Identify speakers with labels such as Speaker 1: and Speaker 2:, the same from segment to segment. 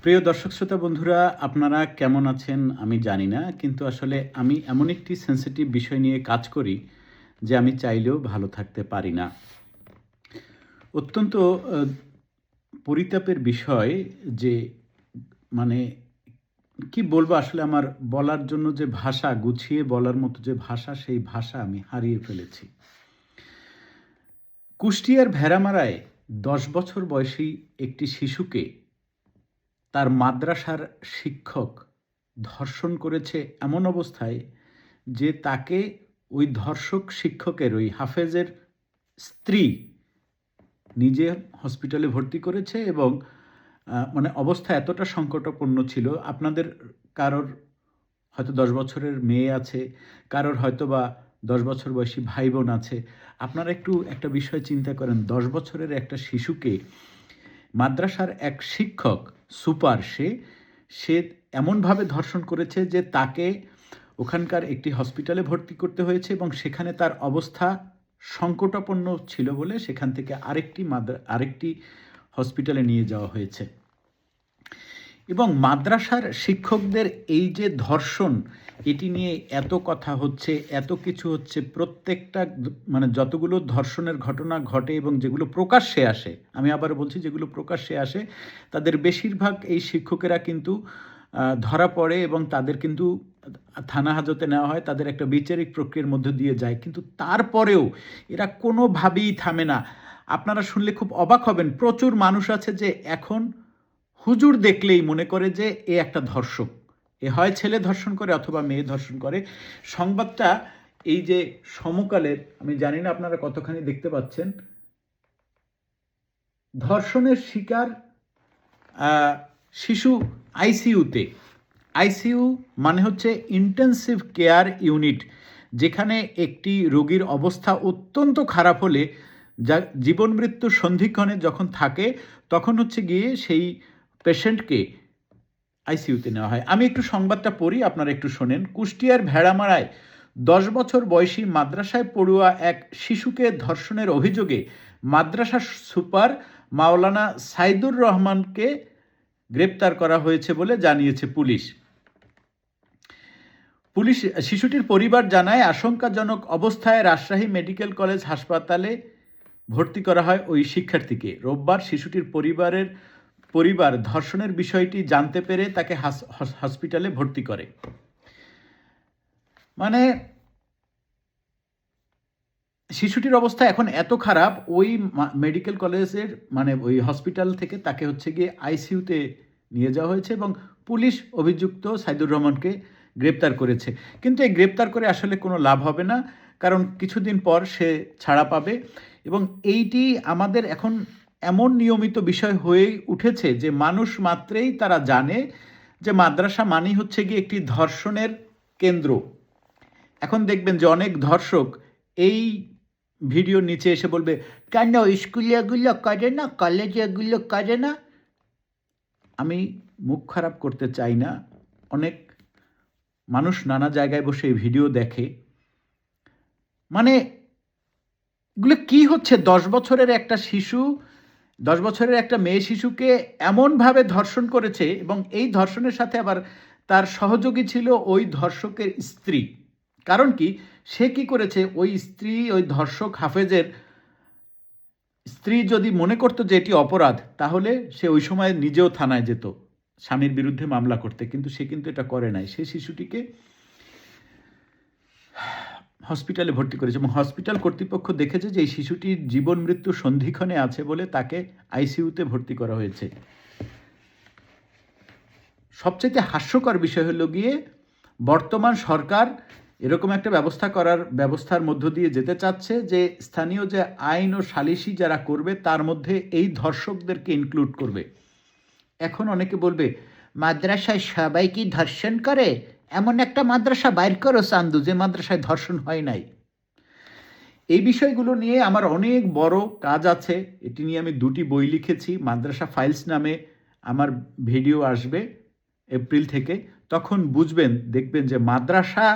Speaker 1: প্রিয় দর্শক শ্রোতা বন্ধুরা, আপনারা কেমন আছেন আমি জানি না। কিন্তু আসলে আমি এমন একটি সেনসিটিভ বিষয় নিয়ে কাজ করি যে আমি চাইলেও ভালো থাকতে পারি না। অত্যন্ত আ পরিতাপের বিষয় যে মানে কি বলবো আসলে আমার বলার জন্য যে ভাষা, গুছিয়ে বলার মতো যে ভাষা, সেই ভাষা আমি হারিয়ে ফেলেছি। কুষ্টিয়ার ভেড়ামারায় ১০ বছর বয়সী একটি শিশুকে তার মাদ্রাসার শিক্ষক ধর্ষণ করেছে এমন অবস্থায় যে তাকে ওই ধর্ষক শিক্ষকের ওই হাফেজের স্ত্রী নিজে হসপিটালে ভর্তি করেছে এবং মানে অবস্থা এতটা সংকটাপন্ন ছিল। আপনাদের কারোর হয়তো ১০ বছরের মেয়ে আছে, কারোর হয়তোবা ১০ বছর বয়সী ভাই-বোন আছে। আপনারা একটু একটা বিষয় চিন্তা করেন, ১০ বছরের একটা শিশুকে মাদ্রাসার এক শিক্ষক, সুপার সে এমনভাবে ধর্ষণ করেছে যে তাকে ওখানকার একটি হসপিটালে ভর্তি করতে হয়েছে এবং সেখানে তার অবস্থা সংকটাপন্ন ছিল বলে সেখান থেকে আরেকটি হসপিটালে নিয়ে যাওয়া হয়েছে। এবং মাদ্রাসার শিক্ষকদের এই যে ধর্ষণ, এটি নিয়ে এত কথা হচ্ছে, এত কিছু হচ্ছে, প্রত্যেকটা মানে যতগুলো ধর্ষণের ঘটনা ঘটে এবং যেগুলো প্রকাশ্যে আসে, আমি আবারও বলছি যেগুলো প্রকাশ্যে আসে, তাদের বেশিরভাগ এই শিক্ষকেরা কিন্তু ধরা পড়ে এবং তাদের কিন্তু থানা হাজতে নেওয়া হয়, তাদের একটা বিচারিক প্রক্রিয়ার মধ্য দিয়ে যায়। কিন্তু তারপরেও এরা কোনোভাবেই থামে না। আপনারা শুনলে খুব অবাক হবেন, প্রচুর মানুষ আছে যে এখন হুজুর দেখলেই মনে করে যে এ একটা ধর্ষক। এ হয় ছেলে ধর্ষণ করে অথবা মেয়ে ধর্ষণ করে। সংবাদটা এই যে সমকালের, আমি জানি না আপনারা কতখানি দেখতে পাচ্ছেন, ধর্ষণের শিকার শিশু আইসিইউতে। আইসিইউ মানে হচ্ছে ইন্টেনসিভ কেয়ার ইউনিট, যেখানে একটি রোগীর অবস্থা অত্যন্ত খারাপ হলে যা জীবন মৃত্যুর সন্ধিক্ষণে যখন থাকে তখন হচ্ছে গিয়ে সেই পেশেন্টকে আইসিইউতে নেওয়া হয়। আমি একটু সংবাদটা পড়ি, আপনারা একটু শোনেন। কুষ্টিয়ার ভেড়ামারায় ১০ বছর বয়সী মাদ্রাসায় পড়ুয়া এক শিশুকে ধর্ষণের অভিযোগে মাদ্রাসা সুপার মাওলানা সাইদুর রহমানকে গ্রেপ্তার করা হয়েছে বলে জানিয়েছে পুলিশ। শিশুটির পরিবার জানায় আশঙ্কাজনক অবস্থায় রাজশাহী মেডিকেল কলেজ হাসপাতালে ভর্তি করা হয় ওই শিক্ষার্থীকে। রোববার শিশুটির পরিবার ধর্ষণের বিষয়টি জানতে পেরে তাকে হসপিটালে ভর্তি করে। মানে শিশুটির অবস্থা এখন এত খারাপ, ওই মেডিকেল কলেজের মানে ওই হসপিটাল থেকে তাকে হচ্ছে গিয়ে আইসিইউতে নিয়ে যাওয়া হয়েছে এবং পুলিশ অভিযুক্ত সাইদুর রহমানকে গ্রেপ্তার করেছে। কিন্তু এই গ্রেপ্তার করে আসলে কোনো লাভ হবে না, কারণ কিছুদিন পর সে ছাড়া পাবে। এবং এইটি আমাদের এখন এমন নিয়মিত বিষয় হয়ে উঠেছে যে মানুষ মাত্রেই তারা জানে যে মাদ্রাসা মানেই হচ্ছে গিয়ে একটি ধর্ষণের কেন্দ্র। এখন দেখবেন যে অনেক ধর্ষক এই ভিডিওর নিচে এসে বলবে, কেন স্কুলেগুলো করে না, কলেজেগুলো করে না। আমি মুখ খারাপ করতে চাই না, অনেক মানুষ নানা জায়গায় বসে এই ভিডিও দেখে। মানে এগুলো কি হচ্ছে? ১০ বছরের একটা শিশু, ১০ বছরের একটা মেয়ে শিশুকে এমনভাবে ধর্ষণ করেছে এবং এই ধর্ষণের সাথে আবার তার সহযোগী ছিল ওই ধর্ষকের স্ত্রী। কারণ কি, সে কি করেছে, ওই স্ত্রী, ওই ধর্ষক হাফেজের স্ত্রী যদি মনে করতো যে এটি অপরাধ, তাহলে সে ওই সময় নিজেও থানায় যেত স্বামীর বিরুদ্ধে মামলা করতে, কিন্তু সে কিন্তু এটা করে নাই। সে শিশুটিকে হসপিটালে ভর্তি করেছে এবং হসপিটাল কর্তৃপক্ষ দেখেছে যে এই শিশুটির জীবন মৃত্যু সন্ধিক্ষণে আছে বলে তাকে আইসিইউতে ভর্তি করা হয়েছে। সবচেয়ে হাস্যকর বিষয় হলো গিয়ে বর্তমান সরকার এরকম একটা ব্যবস্থার মধ্য দিয়ে যেতে চাচ্ছে যে স্থানীয় যে আইন ও সালিশি যারা করবে তার মধ্যে এই ধর্ষকদেরকে ইনক্লুড করবে। এখন অনেকে বলবে, মাদ্রাসায় সবাই কি ধর্ষণ করে? এমন একটা মাদ্রাসা বাইর করো চান্দু যে মাদ্রাসায় ধর্ষণ হয় নাই। এই বিষয়গুলো নিয়ে আমার অনেক বড় কাজ আছে। এটি নিয়ে আমি ২টি বই লিখেছি। মাদ্রাসা ফাইলস নামে আমার ভিডিও আসবে এপ্রিল থেকে। তখন বুঝবেন, দেখবেন যে মাদ্রাসা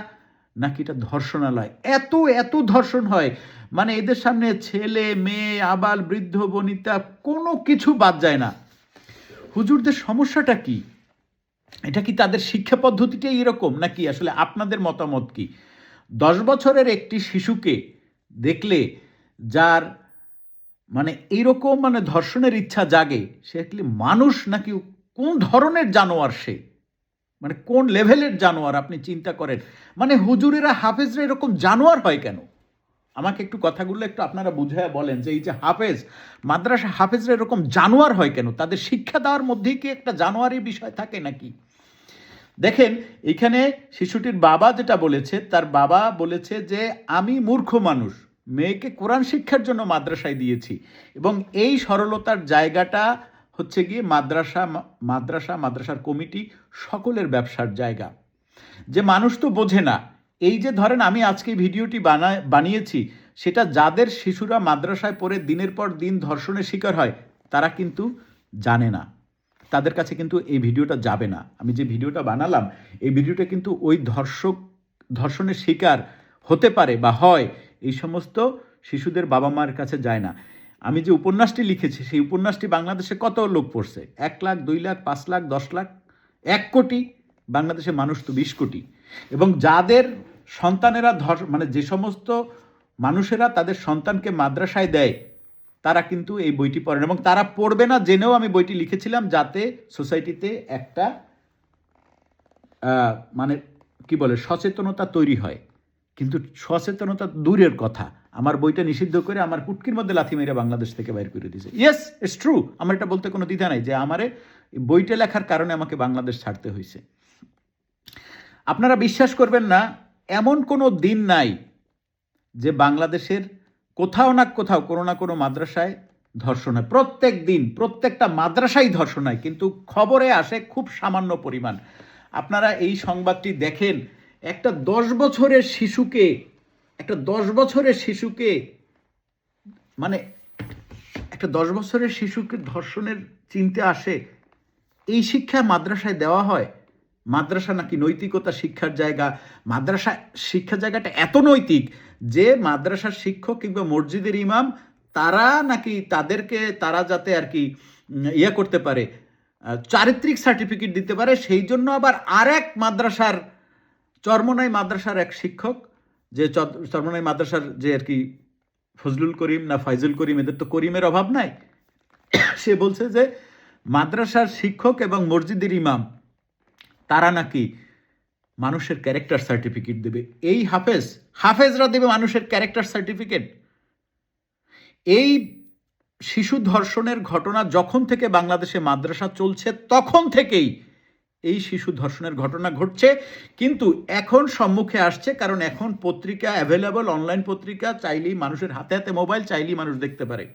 Speaker 1: নাকি এটা ধর্ষণালয়। এত ধর্ষণ হয়, মানে এদের সামনে ছেলে মেয়ে আবাল বৃদ্ধ বনিতা কোনো কিছু বাদ যায় না। হুজুরদের সমস্যাটা কি? এটা কি তাদের শিক্ষা পদ্ধতিটাই এরকম, নাকি আসলে আপনাদের মতামত কি? 10 বছরের একটি শিশুকে দেখলে যার মানে এইরকম মানে ধর্ষণের ইচ্ছা জাগে, সে কি মানুষ নাকি কোন ধরনের জানোয়ার সে? মানে কোন লেভেলের জানোয়ার আপনি চিন্তা করেন। মানে হুজুরেরা হাফেজরা এরকম জানোয়ার হয় কেন? আমাকে একটু কথাগুলো একটু আপনারা বুঝায়া বলেন যে এই যে হাফেজ, মাদ্রাসা হাফেজরা এরকম জানোয়ার হয় কেন? তাদের শিক্ষা দেওয়ার মধ্যেই কি একটা জানোয়ারি বিষয় থাকে নাকি? দেখেন, এইখানে শিশুটির বাবা যেটা বলেছে, তার বাবা বলেছে যে আমি মূর্খ মানুষ, মেয়েকে কোরআন শিক্ষার জন্য মাদ্রাসায় দিয়েছি, এবং এই সরলতার জায়গাটা হচ্ছে গিয়ে মাদ্রাসার কমিটি সকলের ব্যবসার জায়গা। যে মানুষ তো বোঝে না, এই যে ধরেন আমি আজকে ভিডিওটি বানিয়েছি, সেটা যাদের শিশুরা মাদ্রাসায় পড়ে দিনের পর দিন ধর্ষণের শিকার হয় তারা কিন্তু জানে না, তাদের কাছে কিন্তু এই ভিডিওটা যাবে না। আমি যে ভিডিওটা বানালাম, এই ভিডিওটা কিন্তু ওই ধর্ষণের শিকার হতে পারে বা হয় এই সমস্ত শিশুদের বাবা মার কাছে যায় না। আমি যে উপন্যাসটি লিখেছি, সেই উপন্যাসটি বাংলাদেশে কত লোক পড়ছে? 1 লাখ, 2 লাখ, 5 লাখ, 10 লাখ, 1 কোটি? বাংলাদেশের মানুষ তো 20 কোটি। এবং যাদের সন্তানেরা মানে যে সমস্ত মানুষেরা তাদের সন্তানকে মাদ্রাসায় দেয়, তারা কিন্তু এই বইটি পড়েন, এবং তারা পড়বে না জেনেও আমি বইটি লিখেছিলাম, যাতে সোসাইটিতে একটা মানে কি বলে সচেতনতা তৈরি হয়। কিন্তু সচেতনতা দূরের কথা, আমার বইটা নিষিদ্ধ করে আমার পুটকির মধ্যে লাথি মেরে বাংলাদেশ থেকে বাইর করে দিয়েছে। ইয়েস, ইটস ট্রু, আমার এটা বলতে কোনো দ্বিধা নাই যে আমারে বইটা লেখার কারণে আমাকে বাংলাদেশ ছাড়তে হয়েছে। আপনারা বিশ্বাস করবেন না, এমন কোনো দিন নাই যে বাংলাদেশের কোথাও না কোথাও কোনো না কোনো মাদ্রাসায় ধর্ষণ হয়। প্রত্যেক দিন প্রত্যেকটা মাদ্রাসায় ধর্ষণ হয়, কিন্তু খবরে আসে খুব সামান্য পরিমাণ। আপনারা এই সংবাদটি দেখেন, একটা 10 বছরের শিশুকে মানে একটা 10 বছরের শিশুকে ধর্ষণের চিন্তা আসে, এই শিক্ষা মাদ্রাসায় দেওয়া হয়? মাদ্রাসা নাকি নৈতিকতা শিক্ষার জায়গা, মাদ্রাসা শিক্ষার জায়গাটা এত নৈতিক যে মাদ্রাসার শিক্ষক কিংবা মসজিদের ইমাম তারা নাকি তারা যাতে আর কি ইয়ে করতে পারে, চারিত্রিক সার্টিফিকেট দিতে পারে, সেই জন্য আবার আরেক মাদ্রাসার চরমনাই মাদ্রাসার এক শিক্ষক, যে চরমনাই মাদ্রাসার যে আর কি ফজলুল করিম না ফাইজুল করিম, এদের তো করিমের অভাব নাই, সে বলছে যে মাদ্রাসার শিক্ষক এবং মসজিদের ইমাম তারা নাকি মানুষের ক্যারেক্টার সার্টিফিকেট দেবে। এই হাফেজরা দেবে মানুষের ক্যারেক্টার সার্টিফিকেট? এই শিশু ধর্ষণের ঘটনা যখন থেকে বাংলাদেশে মাদ্রাসা চলছে তখন থেকেই এই শিশু ধর্ষণের ঘটনা ঘটছে, কিন্তু এখন সম্মুখে আসছে কারণ এখন পত্রিকা অ্যাভেলেবল, অনলাইন পত্রিকা, চাইলেই মানুষের হাতে হাতে মোবাইল, চাইলেই মানুষ দেখতে পারে।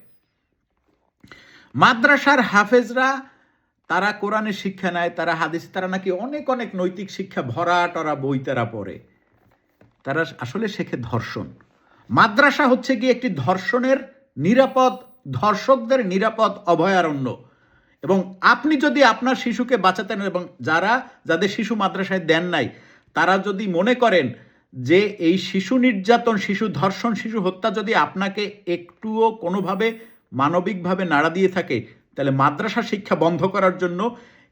Speaker 1: মাদ্রাসার হাফেজরা তারা কোরআনের শিক্ষা নেয়, তারা হাদিস, তারা নাকি অনেক অনেক নৈতিক শিক্ষা ভরা টরা বই তারা পড়ে, তারা আসলে শেখে ধর্ষণ। মাদ্রাসা হচ্ছে গিয়ে একটি ধর্ষকদের নিরাপদ অভয়ারণ্য। এবং আপনি যদি আপনার শিশুকে বাঁচাতেন, এবং যাদের শিশু মাদ্রাসায় দেন নাই, তারা যদি মনে করেন যে এই শিশু নির্যাতন, শিশু ধর্ষণ, শিশু হত্যা যদি আপনাকে একটুও কোনোভাবে মানবিকভাবে নাড়া দিয়ে থাকে, তাহলে মাদ্রাসা শিক্ষা বন্ধ করার জন্য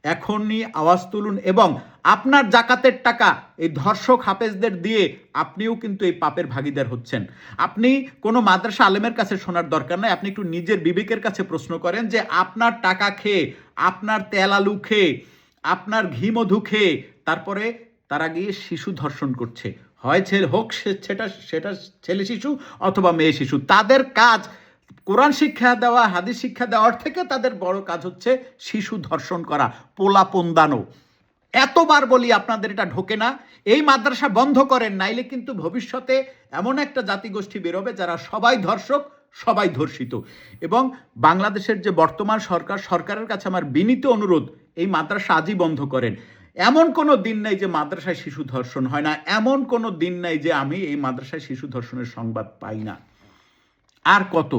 Speaker 1: এখনই আওয়াজ তুলুন, এবং আপনার জাকাতের টাকা এই ধর্ষক হাফেজদের দিয়ে আপনিও কিন্তু এই পাপের ভাগীদার হচ্ছেন। আপনি কোনো মাদ্রাসা আলেমের কাছে শোনার দরকার নাই, আপনি একটু নিজের বিবেকের কাছে প্রশ্ন করেন যে আপনার টাকা খেয়ে, আপনার তেল আলু খেয়ে, আপনার ঘি মধু খেয়ে তারপরে তারা গিয়ে শিশু ধর্ষণ করছে, হয় সেটা ছেলে শিশু অথবা মেয়ে শিশু। তাদের কাজ কোরআন শিক্ষা দেওয়া, হাদিস শিক্ষা দেওয়ার থেকে তাদের বড় কাজ হচ্ছে শিশু ধর্ষণ করা, পোলাপন দানো। এতবার বলি আপনাদের এটা ঢোকে না। এই মাদ্রাসা বন্ধ করেন, নাইলে কিন্তু ভবিষ্যতে এমন একটা জাতিগোষ্ঠী বেরোবে যারা সবাই ধর্ষক, সবাই ধর্ষিত। এবং বাংলাদেশের যে বর্তমান সরকারের কাছে আমার বিনীত অনুরোধ, এই মাদ্রাসা আজই বন্ধ করেন। এমন কোনো দিন নাই যে মাদ্রাসায় শিশু ধর্ষণ হয় না, এমন কোনো দিন নাই যে আমি এই মাদ্রাসায় শিশু ধর্ষণের সংবাদ পাই না। আর কত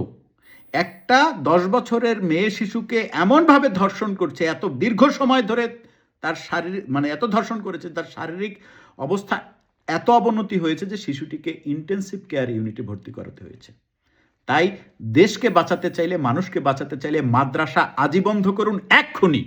Speaker 1: একটা 10 বছরের মেয়ে শিশুকে এমনভাবে ধর্ষণ করছে, এত দীর্ঘ সময় ধরে তার শারীরিক এত ধর্ষণ করেছে, তার শারীরিক অবস্থা এত অবনতি হয়েছে যে শিশুটিকে ইন্টেন্সিভ কেয়ার ইউনিটে ভর্তি করাতে হয়েছে। তাই দেশকে বাঁচাতে চাইলে, মানুষকে বাঁচাতে চাইলে মাদ্রাসা আজই বন্ধ করুন, এক্ষুনি।